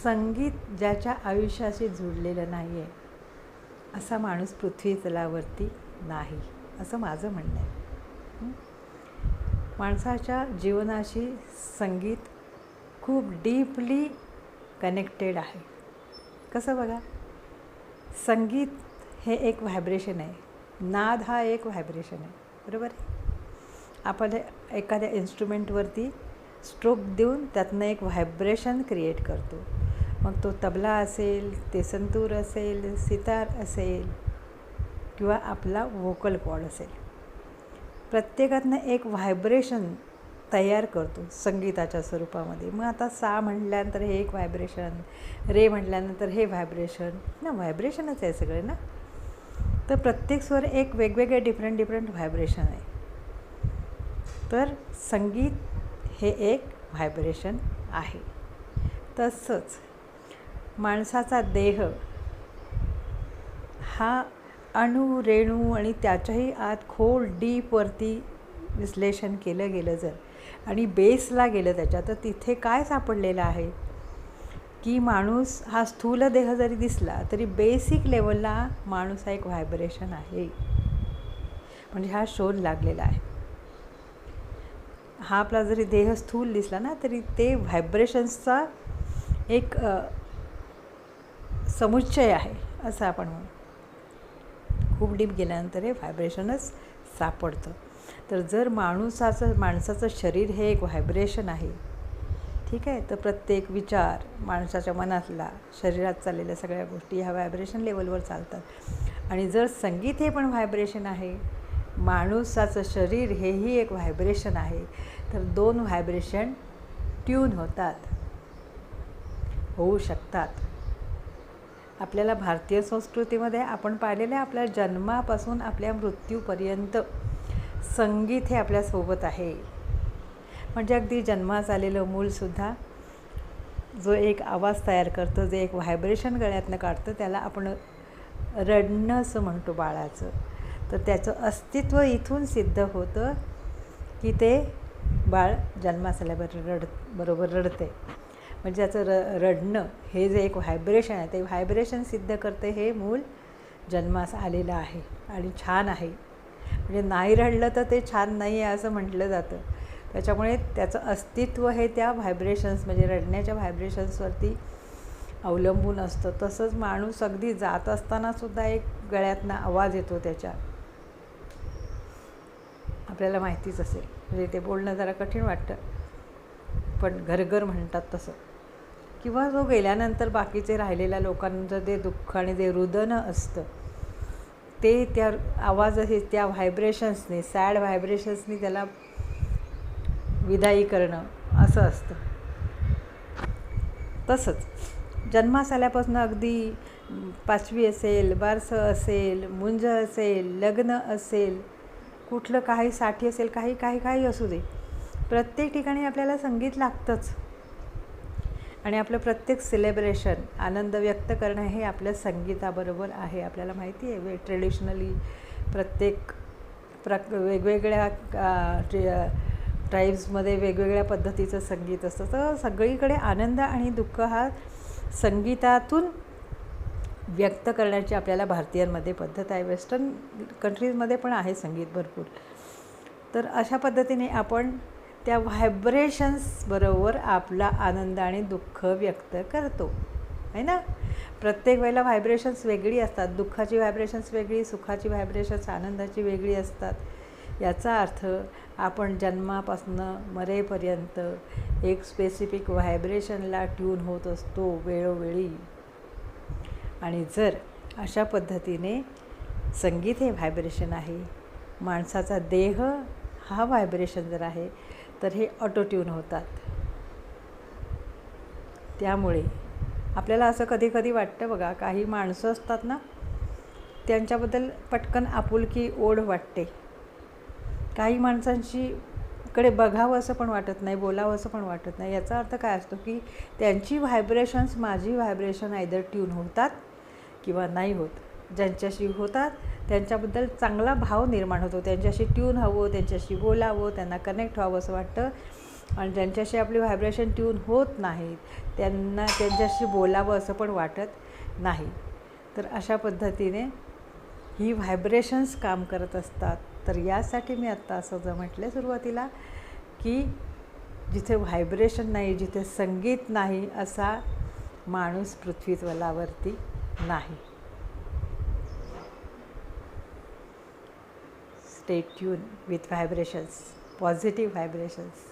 संगीत ज्याच्या आयुष्याशी जुळलेलं नाही आहे असा माणूस पृथ्वी तलावरती नाही, असं माझं म्हणणं आहे. माणसाच्या जीवनाशी संगीत खूप डीपली कनेक्टेड आहे. कसं बघा, संगीत हे एक व्हायब्रेशन आहे. नाद हा एक व्हायब्रेशन आहे, बरोबर आहे. आपण एखाद्या इन्स्ट्रुमेंटवरती स्ट्रोक देऊन त्यातनं एक व्हायब्रेशन क्रिएट करतो. मग तो तबला असेल, ते संतूर असेल, सितार असेल किंवा आपला व्होकल कॉर्ड असेल, प्रत्येकातनं एक व्हायब्रेशन तयार करतो संगीताच्या स्वरूपामध्ये. मग आता सा म्हटल्यानंतर हे एक व्हायब्रेशन, रे म्हटल्यानंतर हे व्हायब्रेशन ना, व्हायब्रेशनच आहे सगळे ना. तर प्रत्येक स्वर एक वेगवेगळे डिफरंट व्हायब्रेशन आहे. तर संगीत हे एक व्हायब्रेशन आहे. तसंच माणसाचा देह हा अणू, रेणू आणि त्याच्याही आत खोल डीपवरती विश्लेषण केलं गेलं जर आणि बेसला गेलं त्याच्या, तर तिथे काय सापडलेलं आहे की माणूस हा स्थूल देह जरी दिसला तरी बेसिक लेवलला माणूस हा एक व्हायब्रेशन आहे. म्हणजे हा शोध लागलेला आहे. हा आपला जरी देह स्थूल दिसला ना तरी ते व्हायब्रेशन्सचा एक समुच्चय आहे असं आपण म्हणू. खूप डीप गेल्यानंतर हे व्हायब्रेशनच सापडतं. तर जर माणसाचं शरीर हे एक व्हायब्रेशन आहे, ठीक आहे, तर प्रत्येक विचार माणसाच्या मनातला, शरीरात चाललेल्या सगळ्या गोष्टी ह्या व्हायब्रेशन लेवलवर चालतात. आणि जर संगीत हे पण व्हायब्रेशन आहे, माणसाचं शरीर हेही एक व्हायब्रेशन आहे, तर दोन व्हायब्रेशन ट्यून होऊ शकतात. आपल्याला भारतीय संस्कृतीमध्ये आपण पाहिलेलं आहे, आपल्या जन्मापासून आपल्या मृत्यूपर्यंत संगीत हे आपल्यासोबत आहे. म्हणजे अगदी जन्मास आलेलं मूलसुद्धा जो एक आवाज तयार करतं, जे एक व्हायब्रेशन गळ्यातनं काढतं, त्याला आपण रडणं असं म्हणतो बाळाचं. तर त्याचं अस्तित्व इथून सिद्ध होतं की ते बाळ जन्मास आल्याबरोबर रडते. म्हणजे त्याचं रडणं हे जे एक व्हायब्रेशन आहे, ते व्हायब्रेशन सिद्ध करते हे मूल जन्मास आलेलं आहे आणि छान आहे. म्हणजे नाही रडलं तर ते छान नाही आहे असं म्हटलं जातं. त्याच्यामुळे त्याचं अस्तित्व हे त्या व्हायब्रेशन्स म्हणजे रडण्याच्या व्हायब्रेशन्सवरती अवलंबून असतं. तसंच माणूस अगदी जात असतानासुद्धा एक गळ्यातनं आवाज येतो त्याच्या, आपल्याला माहितीच असेल. म्हणजे ते बोलणं जरा कठीण वाटतं, पण घरघर म्हणतात तसं. किंवा जो गेल्यानंतर बाकीचे राहिलेल्या लोकांचं ते दुःख आणि जे रुदन असतं ते त्या आवाज हे त्या व्हायब्रेशन्सने, सॅड व्हायब्रेशन्सनी त्याला विदाई करणं असं असतं. तसंच जन्मास आल्यापासून अगदी 5वी असेल, बारसं असेल, मुंज असेल, लग्न असेल, कुठलं काही 60 असेल, काही असू दे, प्रत्येक ठिकाणी आपल्याला संगीत लागतंच. आणि आपलं प्रत्येक सेलिब्रेशन, आनंद व्यक्त करणं हे आपल्या संगीताबरोबर आहे. आपल्याला माहिती आहे ट्रेडिशनली प्रत्येक वेगवेगळ्या ट्राईब्समध्ये वेगवेगळ्या पद्धतीचं संगीत असतं. तर सगळीकडे आनंद आणि दुःख हा संगीतातून व्यक्त करण्याची आपल्याला भारतीयांमध्ये पद्धत आहे. वेस्टर्न कंट्रीजमध्ये पण आहे संगीत भरपूर. तर अशा पद्धतीने आपण त्या व्हायब्रेशन्स बरोबर आपला आनंद आणि दुःख व्यक्त करतो, आहे ना. प्रत्येक वेळेला व्हायब्रेशन्स वेगळी असतात. दुःखाची व्हायब्रेशन्स वेगळी, सुखाची व्हायब्रेशन्स, आनंदाची वेगळी असतात. याचा अर्थ आपण जन्मापासून मरेपर्यंत एक स्पेसिफिक व्हायब्रेशनला ट्यून होत असतो वेळोवेळी. आणि जर अशा पद्धतीने संगीत हे व्हायब्रेशन आहे, माणसाचा देह हा व्हायब्रेशन जर आहे, तर हे ऑटो ट्यून होतात. त्यामुळे आपल्याला असं कधी वाटतं बघा, काही माणसं असतात ना, त्यांच्याबद्दल पटकन आपुलकी ओढ वाटते. काही माणसांची कडे बघावं असं पण वाटत नाही, बोलावं असं पण वाटत नाही. याचा अर्थ काय असतो की त्यांची व्हायब्रेशन्स माझी व्हायब्रेशन आयदर ट्यून होतात किंवा नाही होत. ज्यांच्याशी होतात त्यांच्याबद्दल चांगला भाव निर्माण होतो, त्यांच्याशी ट्यून हवं, त्यांच्याशी बोलावं, त्यांना कनेक्ट व्हावं असं वाटतं. आणि ज्यांच्याशी आपली व्हायब्रेशन ट्यून होत नाहीत त्यांना त्यांच्याशी बोलावं असं पण वाटत नाही. तर अशा पद्धतीने ही व्हायब्रेशन्स काम करत असतात. तर यासाठी मी आत्ता असं जर म्हटलं सुरुवातीला की जिथे व्हायब्रेशन नाही, जिथे संगीत नाही, असा माणूस पृथ्वीतलावरती नाही. Stay tune with vibrations, positive vibrations.